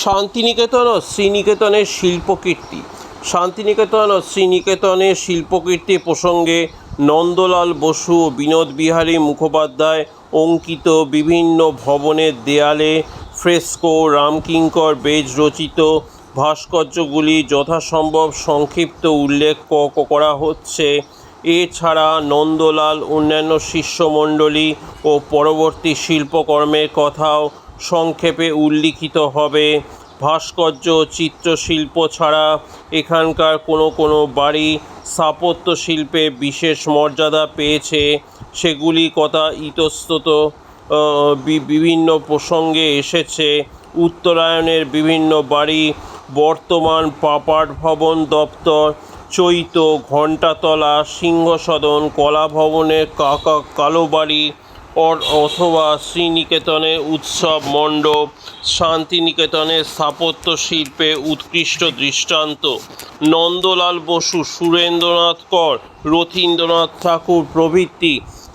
শান্তিনিকেতন ও শ্রীনিকেতনের শিল্পকীর্তি। শান্তিনিকেতন ও শ্রীনিকেতনের শিল্পকীর্তি প্রসঙ্গে নন্দলাল বসু ও বিনোদ বিহারী মুখোপাধ্যায় অঙ্কিত বিভিন্ন ভবনের দেয়ালে ফ্রেস্কো, রামকিঙ্কর বেজ রচিত ভাস্কর্যগুলি যথাসম্ভব সংক্ষিপ্ত উল্লেখ করা হচ্ছে। এছাড়া নন্দলাল অন্যান্য শিষ্যমণ্ডলী ও পরবর্তী শিল্পকর্মের কথাও সংক্ষেপে উল্লিখিত হবে। ভাস্কর্য চিত্রশিল্প ছাড়া এখানকার কোনো বাড়ি স্থাপত্য শিল্পে বিশেষ মর্যাদা পেয়েছে, সেগুলি কথা ইতস্তত বিভিন্ন প্রসঙ্গে এসেছে। উত্তরায়ণের বিভিন্ন বাড়ি, বর্তমান পাঠভবন দপ্তর, চৈত, ঘণ্টাতলা, সিংহসদন, কলাভবনের কালোবাড়ি অথবা শ্রীনিকেতনের উৎসব মণ্ডপ শান্তিনিকেতনের স্থাপত্য শিল্পে উৎকৃষ্ট দৃষ্টান্ত। নন্দলাল বসু, সুরেন্দ্রনাথ কর, রথীন্দ্রনাথ ঠাকুর প্রভৃতি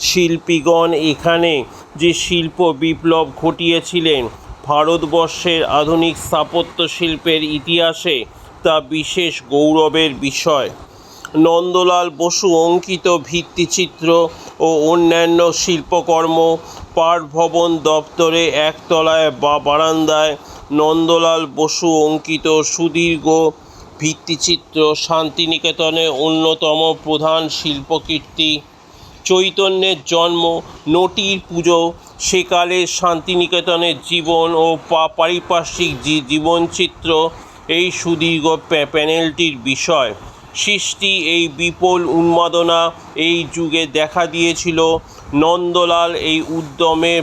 শিল্পীগণ এখানে যে শিল্প বিপ্লব ঘটিয়েছিলেন, ভারতবর্ষের আধুনিক স্থাপত্য শিল্পের ইতিহাসে তা বিশেষ গৌরবের বিষয়। নন্দলাল বসু অঙ্কিত ভিত্তিচিত্র ও অন্যান্য শিল্পকর্ম পাঠভবন দপ্তরে একতলায় বারান্দায় নন্দলাল বসু অঙ্কিত সুদীর্ঘ ভিত্তিচিত্র শান্তিনিকেতনের অন্যতম প্রধান শিল্পকীর্তি। চৈতন্যের জন্ম, নটীর পুজো, সেকালের শান্তিনিকেতনের জীবন ও পারিপার্শ্বিক জীবনচিত্র এই সুদীর্ঘ প্যানেলটির বিষয়। সৃষ্টি এই বিপুল উন্মাদনা এই যুগে দেখা দিয়েছিল। নন্দলাল এই উদ্যমের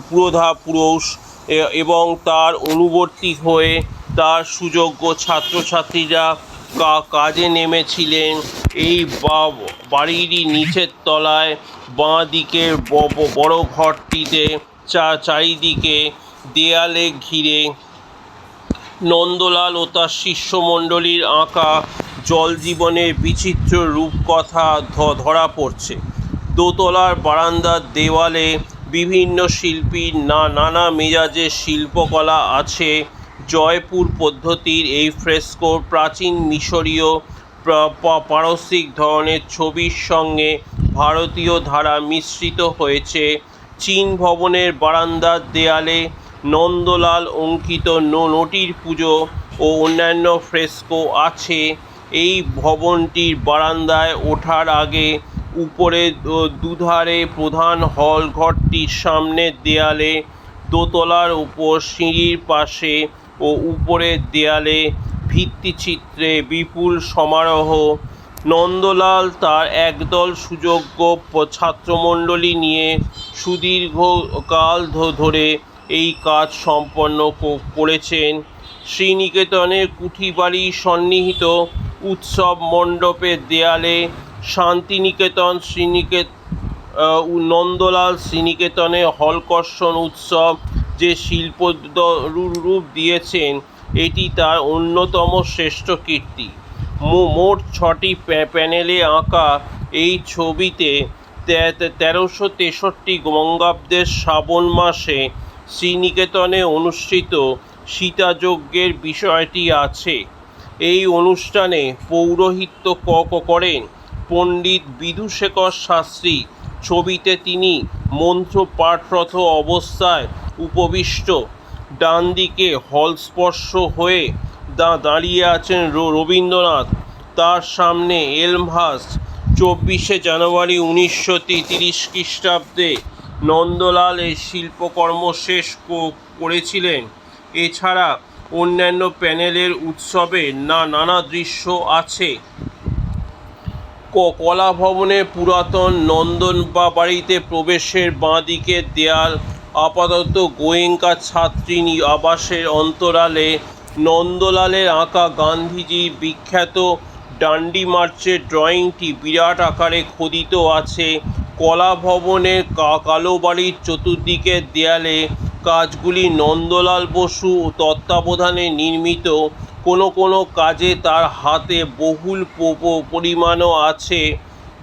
পুরোধা এবং তার অনুবর্তী হয়ে তার সুযোগ্য ছাত্রছাত্রীরা কাজে নেমেছিলেন। এই বাড়িরই নিচের তলায় বাঁ দিকের বড় ঘরটিতে চারিদিকে দেয়ালে ঘিরে নন্দলাল ও তার শিষ্যমণ্ডলীর আঁকা জলজীবনের বিচিত্র রূপকথা ধরা পড়ছে। দোতলার বারান্দার দেওয়ালে বিভিন্ন শিল্পীর নানা মেজাজের শিল্পকলা আছে। জয়পুর পদ্ধতির এই ফ্রেস্কো প্রাচীন মিশরীয় পারসিক ধরনের ছবির সঙ্গে ভারতীয় ধারা মিশ্রিত হয়েছে। চীন ভবনের বারান্দার দেয়ালে নন্দলাল অঙ্কিত নটীর পুজো ও অন্যান্য ফ্রেস্কো আছে। এই ভবনটির বারান্দায় ওঠার আগে উপরে দুধারে প্রধান হল ঘরটির সামনের দেয়ালে, দোতলার উপর সিঁড়ির পাশে ও উপরের দেয়ালে ভিত্তিচিত্রে বিপুল সমারোহ। নন্দলাল তার একদল সুযোগ্য ছাত্রমণ্ডলী নিয়ে সুদীর্ঘকাল ধরে এই কাজ সম্পন্ন করেছেন। শ্রীনিকেতনের কুঠিবাড়ি সন্নিহিত উৎসব মণ্ডপের দেয়ালে শান্তিনিকেতন নন্দলাল শ্রীনিকেতনে হলকর্ষণ উৎসব যে শিল্প রূপ দিয়েছেন, এটি তার অন্যতম শ্রেষ্ঠ কীর্তি। মোট 6টি প্যানেলে আঁকা এই ছবিতে 1363 বঙ্গাব্দের শ্রাবণ মাসে শ্রীনিকেতনে অনুষ্ঠিত সীতাযজ্ঞের বিষয়টি আছে। এই অনুষ্ঠানে পৌরোহিত্য করেন পণ্ডিত বিধুশেখর শাস্ত্রী। ছবিতে তিনি মন্ত্র পাঠরত অবস্থায় উপবিষ্ট। ডান দিকে হলস্পর্শ হয়ে দাঁড়িয়ে আছেন রবীন্দ্রনাথ। তার সামনে এলমহার্স্ট। 24শে জানুয়ারি 1933 খ্রিস্টাব্দে নন্দলাল এই শিল্পকর্ম শেষ করেছিলেন। এছাড়া অন্যান্য প্যানেলের উৎসবে নানা দৃশ্য আছে। কলাভবনের পুরাতন নন্দনবাড়িতে প্রবেশের বাঁ দিকের দেয়াল আপাতত গোয়েঙ্কা ছাত্রী আবাসের অন্তরালে নন্দলালের আঁকা গান্ধীজির বিখ্যাত ডান্ডি মার্চের ড্রয়িংটি বিরাট আকারে খোদিত আছে। কলাভবনের কালোবাড়ির চতুর্দিকের দেয়ালে কাজগুলি নন্দলাল বসু তত্ত্বাবধানে নির্মিত। কোনো কাজে তার হাতে বহুল পরিমাণও আছে।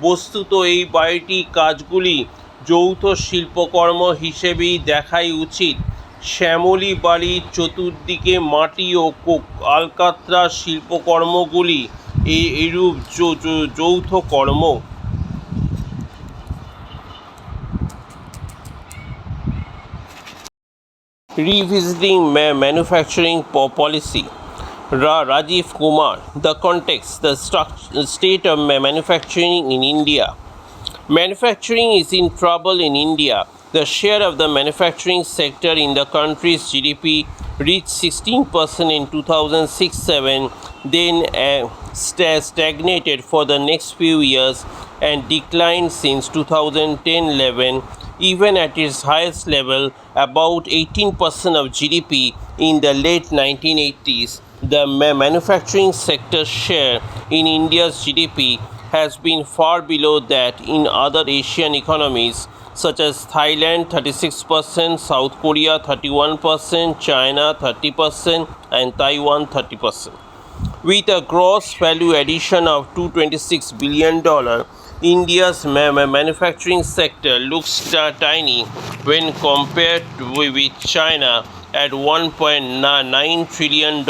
বস্তুত এই বাড়িটির কাজগুলি যৌথ শিল্পকর্ম হিসেবেই দেখাই উচিত। শ্যামলী বাড়ির চতুর্দিকে মাটি ও আলকাতরা শিল্পকর্মগুলি এরূপ যৌথ কর্ম। Revisiting manufacturing policy. Rajiv Kumar. The context, the state of manufacturing in India. Manufacturing is in trouble in India. The share of the manufacturing sector in the country's GDP reached 16% in 2006-7, then stagnated for the next few years and declined since 2010-11. Even at its highest level, about 18% of GDP in the late 1980s, the manufacturing sector's share in India's GDP has been far below that in other Asian economies such as Thailand 36%, South Korea 31%, China 30%, and Taiwan 30%. With a gross value addition of $226 billion, India's manufacturing sector looks tiny when compared with China at $1.9 trillion.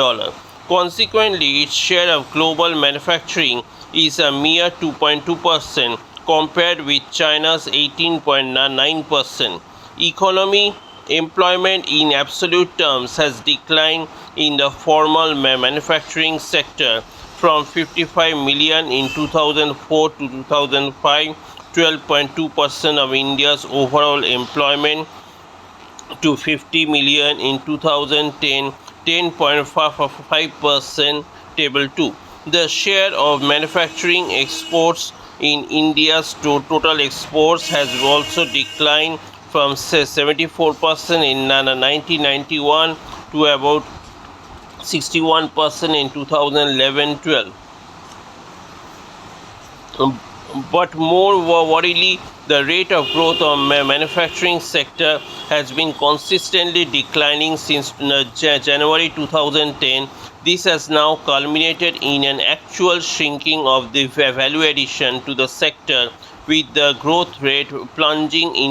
Consequently, its share of global manufacturing is a mere 2.2% compared with China's 18.9%. Economy employment in absolute terms has declined in the formal manufacturing sector from 55 million in 2004 to 2005, 12.2% of India's overall employment, to 50 million in 2010, 10.5%. Table 2. The share of manufacturing exports in India's total exports has also declined from 74% in 1991 to about 61% in 2011-12. But more worryingly, the rate of growth of manufacturing sector has been consistently declining since January 2010. This has now culminated in an actual shrinking of the value addition to the sector, with the growth rate plunging in